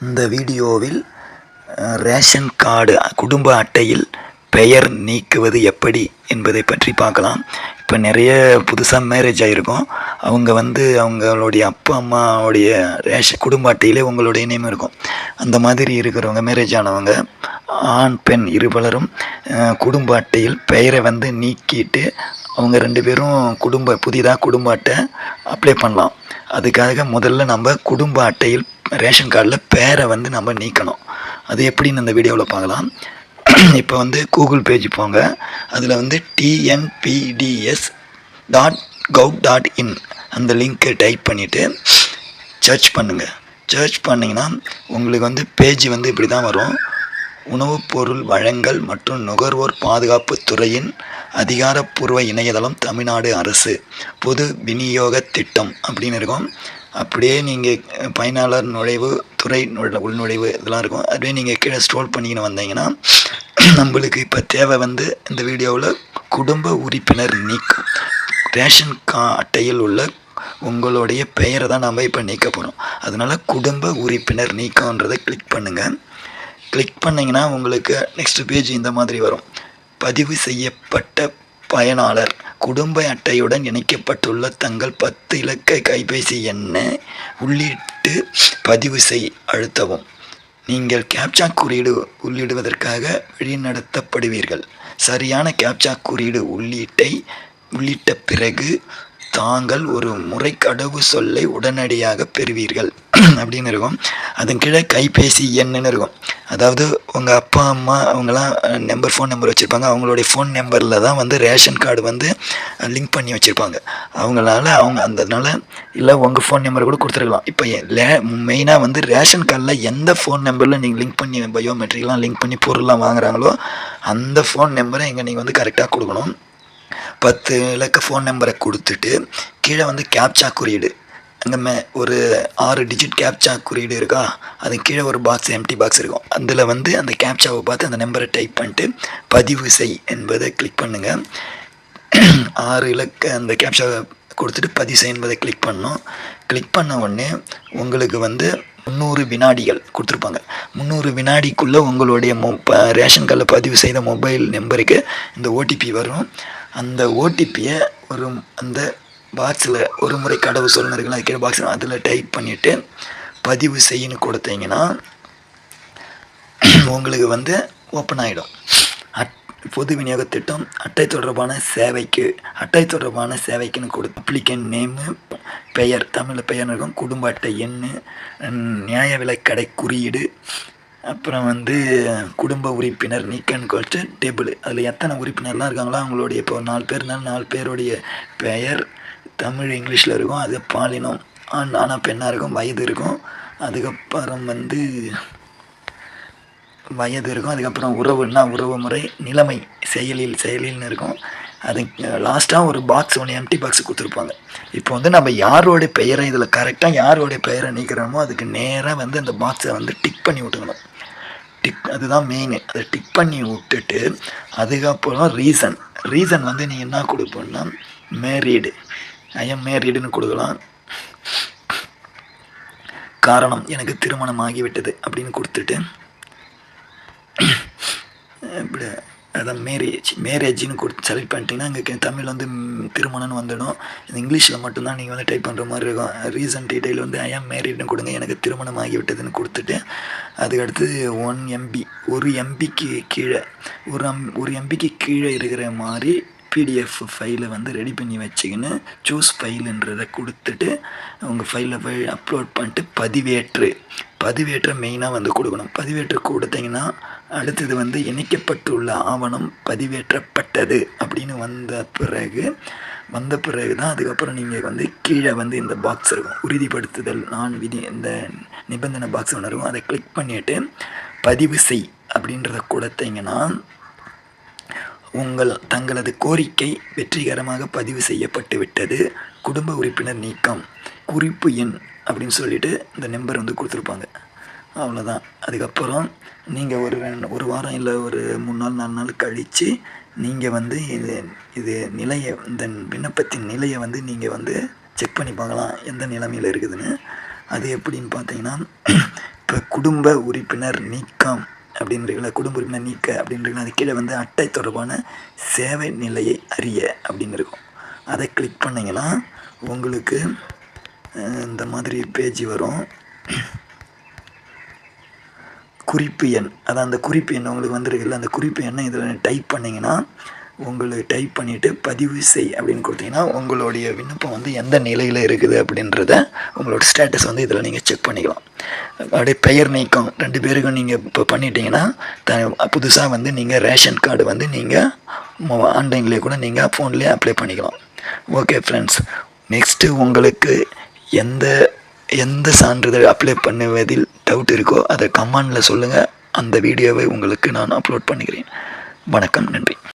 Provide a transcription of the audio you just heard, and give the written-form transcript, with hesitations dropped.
இந்த வீடியோவில் ration card குடும்ப அட்டையில் பெயர் நீக்குவது எப்படி என்பதை பற்றி பார்க்கலாம். இப்போ நிறைய புதுசாக மேரேஜ் ஆகிருக்கும். அவங்க அவங்களுடைய அப்பா அம்மாவுடைய குடும்ப அட்டையிலே உங்களுடைய நேம் இருக்கும். அந்த மாதிரி இருக்கிறவங்க, மேரேஜ் ஆனவங்க ஆண் பெண் இருபலரும் குடும்ப அட்டையில் பெயரை நீக்கிட்டு அவங்க 2 பேரும் புதிதாக குடும்ப அட்டை அப்ளை பண்ணலாம். அதுக்காக முதல்ல நம்ம குடும்ப அட்டையில் ரேஷன் கார்டில் பேரை நம்ம நீக்கணும். அது எப்படின்னு இந்த வீடியோவில் பார்க்கலாம். இப்போ கூகுள் பேஜ் போங்க. அதில் tnpds.gov.in அந்த லிங்க்கை டைப் பண்ணிவிட்டு சர்ச் பண்ணுங்கள். சர்ச் பண்ணிங்கன்னா உங்களுக்கு பேஜ் இப்படி தான் வரும். உணவுப் பொருள் வழங்கல் மற்றும் நுகர்வோர் பாதுகாப்பு துறையின் அதிகாரப்பூர்வ இணையதளம் தமிழ்நாடு அரசு பொது விநியோக திட்டம் அப்படின்னு இருக்கும். அப்படியே நீங்கள் பயனாளர் நுழைவு, துறை உள்நுழைவு இதெல்லாம் இருக்கும். அப்படியே நீங்கள் கீழே ஸ்க்ரோல் பண்ணிக்கின்னு வந்தீங்கன்னா நம்மளுக்கு இப்போ தேவை இந்த வீடியோவில் குடும்ப உறுப்பினர் நீக்கம். ரேஷன் அட்டையில் உள்ள உங்களுடைய பெயரை தான் நம்ம இப்போ நீக்க போகிறோம். அதனால் குடும்ப உறுப்பினர் நீக்கம்ன்றதை கிளிக் பண்ணுங்கள். கிளிக் பண்ணிங்கன்னா உங்களுக்கு நெக்ஸ்ட் பேஜ் இந்த மாதிரி வரும். பதிவு செய்யப்பட்ட பயனாளர் குடும்ப அட்டையுடன் இணைக்கப்பட்டுள்ள தங்கள் 10 இலக்க கைபேசி எண்ணை உள்ளிட்டு பதிவு அழுத்தவும். நீங்கள் கேப்சா குறியீடு உள்ளிடுவதற்காக வழிநடத்தப்படுவீர்கள். சரியான கேப்சா குறியீடு உள்ளிட்ட பிறகு தாங்கள் ஒரு முறை கடவு சொல்லை உடனடியாக பெறுவீர்கள் அப்படின்னு இருக்கும். அதன் கீழே கைபேசி எண்ணுன்னு இருக்கும். அதாவது உங்கள் அப்பா அம்மா அவங்களாம் ஃபோன் நம்பர் வச்சுருப்பாங்க. அவங்களுடைய ஃபோன் நம்பரில் தான் ரேஷன் கார்டு லிங்க் பண்ணி வச்சுருப்பாங்க. அதனால் இல்லை உங்கள் ஃபோன் நம்பரை கூட கொடுத்துருக்கலாம். இப்போ மெயினாக ரேஷன் கார்டில் எந்த ஃபோன் நம்பரில் நீங்கள் லிங்க் பண்ணி பயோமெட்ரிக்லாம் லிங்க் பண்ணி பொருள்லாம் வாங்குறாங்களோ அந்த ஃபோன் நம்பரை இங்கே நீங்கள் கரெக்டாக கொடுக்கணும். 10 இலக்க ஃபோன் நம்பரை கொடுத்துட்டு கீழே கேப்சா குறியீடு அங்கே ஒரு 6 டிஜிட் கேப்சா குறியீடு இருக்கா, அது கீழே ஒரு எம்டி பாக்ஸ் இருக்கும். அதில் அந்த கேப்சாவை பார்த்து அந்த நம்பரை டைப் பண்ணிட்டு பதிவு செய் என்பதை கிளிக் பண்ணுங்கள். 6 இலக்க அந்த கேப்சாவை கொடுத்துட்டு பதிவு செய் என்பதை கிளிக் பண்ணணும். கிளிக் பண்ண உடனே உங்களுக்கு 300 வினாடிகள் கொடுத்துருப்பாங்க. 300 வினாடிக்குள்ளே உங்களுடைய ரேஷன் கார்டில் பதிவு செய்த மொபைல் நம்பருக்கு இந்த ஓடிபி வரும். அந்த ஓடிபியை அந்த பாக்ஸில் ஒரு முறை கடவு சொல்லுறீங்களா, கீழே பாக்ஸில் அதில் டைப் பண்ணிவிட்டு பதிவு செய்யன்னு கொடுத்தீங்கன்னா உங்களுக்கு ஓப்பன் ஆகிடும். பொது விநியோக திட்டம் அட்டை தொடர்பான சேவைக்குன்னு கொடுத்து அப்ளிகன் நேமு, பெயர் தமிழில் பெயர் இருக்கும், குடும்ப அட்டை எண்ணு, நியாய விலைக்கடை குறியீடு, அப்புறம் குடும்ப உறுப்பினர் நீக்கன்னு கொடுத்து டேபிள். அதில் எத்தனை உறுப்பினர்லாம் இருக்காங்களோ அவங்களுடைய இப்போ 4 பேர் இருந்தாலும் 4 பேருடைய பெயர் தமிழ் இங்கிலீஷில் இருக்கும். அது பாலினம் ஆனா பெண்ணாக இருக்கும், வயது இருக்கும், அதுக்கப்புறம் வயது இருக்கும், அதுக்கப்புறம் உறவு முறை, நிலைமை செயலில்னு இருக்கும். அது லாஸ்ட்டாக ஒரு பாக்ஸ் எம்டி பாக்ஸ் கொடுத்துருப்பாங்க. இப்போ நம்ம யாரோடைய பெயரை இதில் கரெக்டாக யாரோடைய பெயரை நீக்கிறோமோ அதுக்கு நேராக அந்த பாக்ஸை டிக் பண்ணி விட்டுக்கணும். அதுதான் மெயின். அதை டிக் பண்ணி விட்டுட்டு அதுக்கப்புறம் ரீசன் நீங்கள் என்ன கொடுப்போம்னா மேரீடு, மேரீடுன்னு கொடுக்கலாம். காரணம் எனக்கு திருமணம் ஆகிவிட்டது அப்படின்னு கொடுத்துட்டு இப்படி அதான் மேரேஜ்னு கொடுத்து செலக்ட் பண்ணிட்டீங்கன்னா இங்கே தமிழ் திருமணம்னு வந்துடும். இங்கிலீஷில் மட்டும்தான் நீங்கள் டைப் பண்ணுற மாதிரி இருக்கும். ரீசன் டீட்டெயில் மேரீடுன்னு கொடுங்க, எனக்கு திருமணம் ஆகிவிட்டதுன்னு கொடுத்துட்டு அதுக்கடுத்து 1 MB 1 MBக்கு கீழே ஒரு MBக்கு கீழே இருக்கிற மாதிரி PDF ஃபைலை ரெடி பண்ணி வச்சுக்கின்னு சூஸ் ஃபைலுன்றதை கொடுத்துட்டு உங்கள் ஃபைலில் போய் அப்லோட் பண்ணிட்டு பதிவேற்ற மெயினாக கொடுக்கணும். பதிவேற்ற கொடுத்தீங்கன்னா அடுத்தது இணைக்கப்பட்டுள்ள ஆவணம் பதிவேற்றப்பட்டது அப்படின்னு வந்த பிறகு தான் அதுக்கப்புறம் நீங்கள் கீழே இந்த பாக்ஸ் இருக்கும், உறுதிப்படுத்துதல் இந்த நிபந்தனை பாக்ஸ் ஒன்று இருக்கும். அதை கிளிக் பண்ணிவிட்டு பதிவு செய் அப்படின்றத கொடுத்தீங்கன்னா தங்களது கோரிக்கை வெற்றிகரமாக பதிவு செய்யப்பட்டு விட்டது, குடும்ப உறுப்பினர் நீக்கம், குறிப்பு எண் அப்படின்னு சொல்லிட்டு இந்த நம்பர் கொடுத்துருப்பாங்க. அவ்வளோதான். அதுக்கப்புறம் நீங்கள் ஒரு வாரம் இல்லை ஒரு 3 நாள் 4 நாள் கழித்து நீங்கள் இது நிலையை, இந்த விண்ணப்பத்தின் நிலையை நீங்கள் செக் பண்ணி பார்க்கலாம் எந்த நிலைமையில் இருக்குதுன்னு. அது எப்படின்னு பார்த்தீங்கன்னா இப்போ குடும்ப உறுப்பினர் நீக்கம் அப்படின்றீங்களா, குடும்ப உறுப்பினர் நீக்க அப்படின்றீங்களா, அது கீழே வந்து அட்டை தொடர்பான சேவை நிலையை அறிய அப்படின்னு இருக்கும். அதை கிளிக் பண்ணிங்கன்னா உங்களுக்கு இந்த மாதிரி பேஜ் வரும். குறிப்பு எண், அதான் அந்த குறிப்பு எண் உங்களுக்கு வந்துருக்குல்ல, அந்த குறிப்பு எண்ணை இதில் டைப் பண்ணிங்கன்னா உங்களுக்கு டைப் பண்ணிவிட்டு பதிவு செய் அப்படின்னு கொடுத்தீங்கன்னா உங்களுடைய விண்ணப்பம் வந்து எந்த நிலையில் இருக்குது அப்படின்றத உங்களோட ஸ்டேட்டஸ் வந்து இதில் நீங்கள் செக் பண்ணிக்கலாம். அப்படியே பெயர் நீக்கம் 2 பேருக்கும் நீங்கள் இப்போ பண்ணிட்டீங்கன்னா புதுசாக வந்து நீங்கள் ரேஷன் கார்டு வந்து நீங்கள் ஆன்லைன்லேயே கூட நீங்கள் ஃபோன்லேயே அப்ளை பண்ணிக்கலாம். ஓகே ஃப்ரெண்ட்ஸ், நெக்ஸ்ட்டு உங்களுக்கு எந்த சான்றிதழ் அப்ளை பண்ணுவதில் டவுட் இருக்கோ அதை கமெண்டில் சொல்லுங்கள். அந்த வீடியோவை உங்களுக்கு நான் அப்லோட் பண்ணிக்கிறேன். வணக்கம், நன்றி.